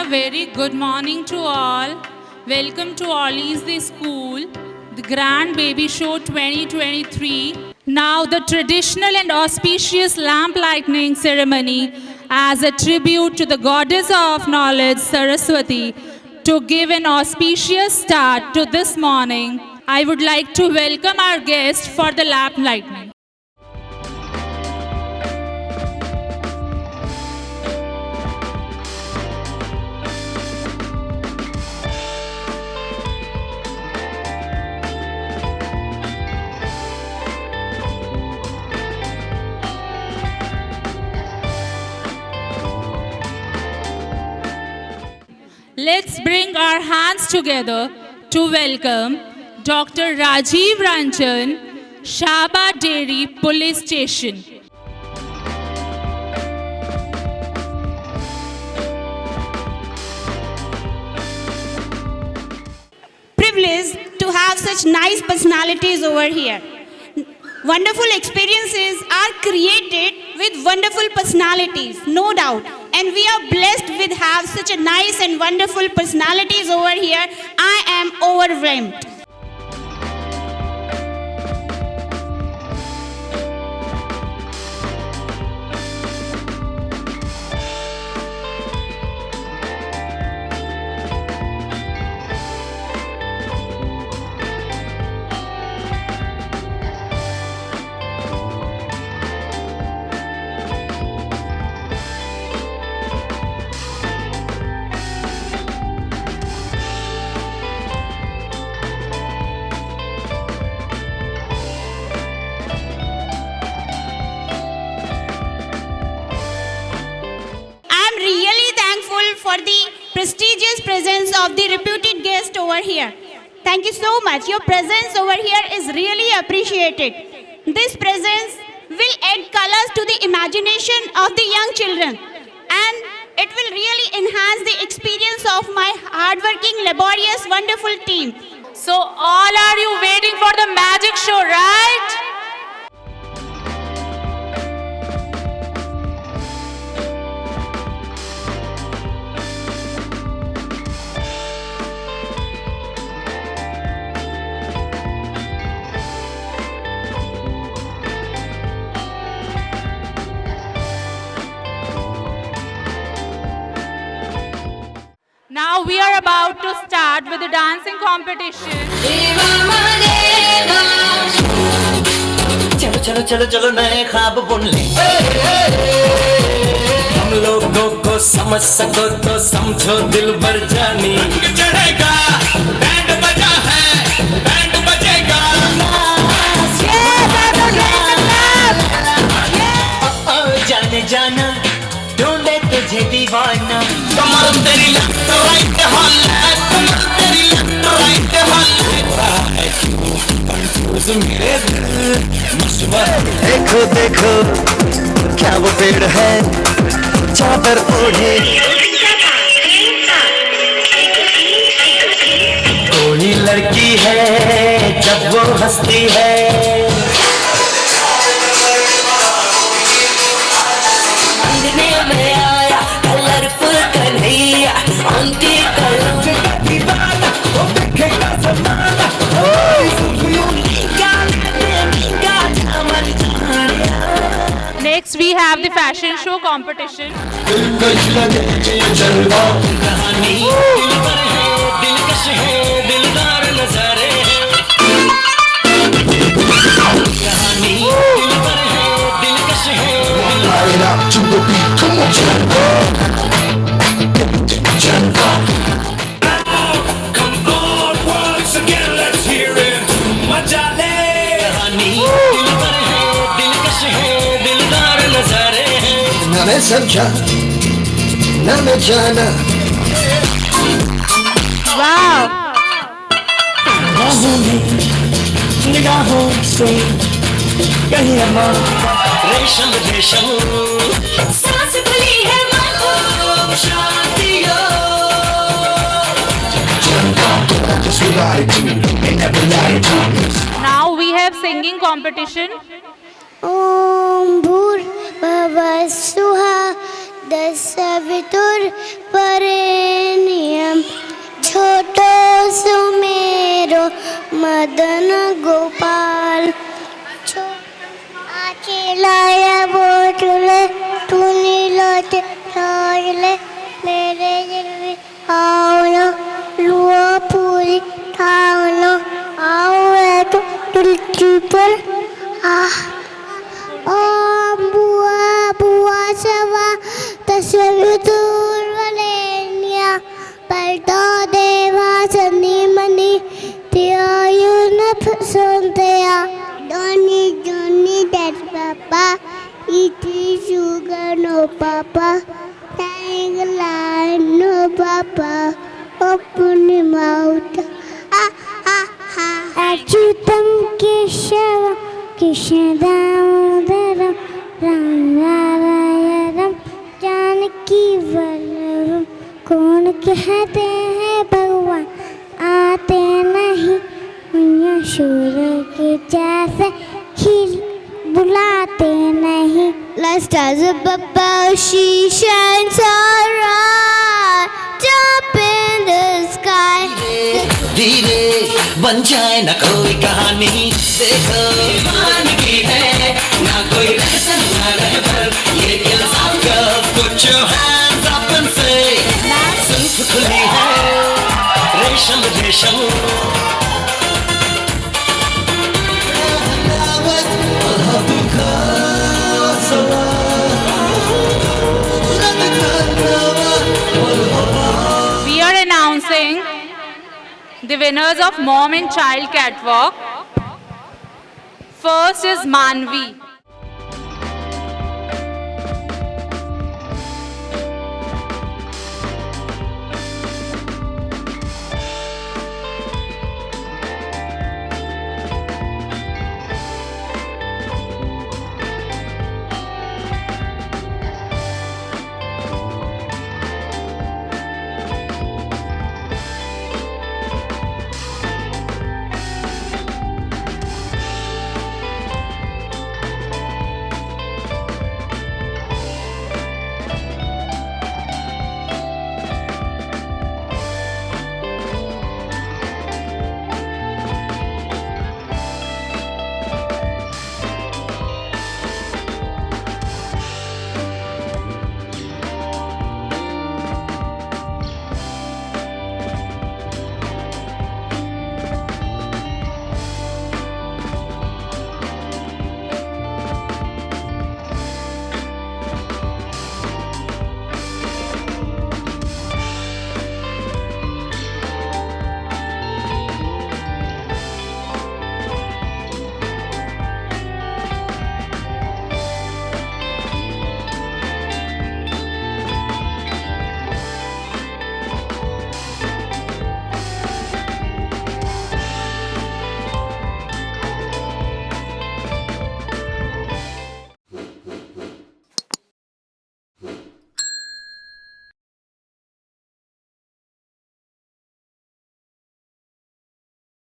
very good morning to all. Welcome to Ollie's the School, the Grand Baby Show 2023. Now the traditional and auspicious lamp lighting ceremony as a tribute to the goddess of knowledge, Saraswati. To give an auspicious start to this morning, I would like to welcome our guest for the lamp lighting. Let's bring our hands together to welcome Dr. Rajiv Ranjan, Shaba Dairy Police Station. Privileged to have such nice personalities over here. Wonderful experiences are created with wonderful personalities, no doubt. And we are blessed with have such a nice and wonderful personalities over here. I am overwhelmed. For the prestigious presence of the reputed guest over here. Thank you so much. Your presence over here is really appreciated. This presence will add colors to the imagination of the young children, and it will really enhance the experience of my hardworking, laborious, wonderful team. So all are you waiting for the magic show, right? Now we are about to start with the dancing competition. चलो चलो चलो चलो नए ख्वाब बुन ले हम लोगों को समझ सको तो समझो दिल भर जानी चढ़ेगा बैंड बजा है बैंड बजेगा जाने जाना ढूंढे तुझे दीवाना कमर तेरी लेफ्ट राइट हॉल कमर तेरी लेफ्ट राइट हॉल कंफ्यूज मेरे दिल देखो देखो क्या वो पेड़ है चादर ओढ़े कोई लड़की है जब वो हंसती है Next we have the fashion show competition. मैं समझा न मैं जाना Wow! निगाहों से कहीं अम्मा रेशम रेशम सांस खुली है मालूम शादियों Now we have singing competition. Om Bhur Bhavassuha Dasavithur Pare Madan Gopal आचे लाया बोतले तूने लोटे छोड़ले मेरे दिल में आओ ना लुआ पूरी ठाओ ना आओ है तो दिल पर बुआ बुआ सवा तस्वीर दूर वलेनिया पलटो देवा संदी मनी तियायु न सुनतेया Donny Johnny that papa it is sugar no papa tang no papa open your mouth Achutam Keshava Kishadamodaram Ramarayaram Janaki Vallavam कौन कहते हैं भगवान आते नहीं शूर के जैसे खिल बुलाते नहीं Let's stars above she shines alright Jump in the sky धीरे बन जाए ना कोई कहानी देखो मान की है ना कोई रहसन ना रहबर ये इंसान कब put your hands up and say सांस खुली है रेशम रेशम We are announcing the winners of Mom and Child Catwalk. First is Manvi.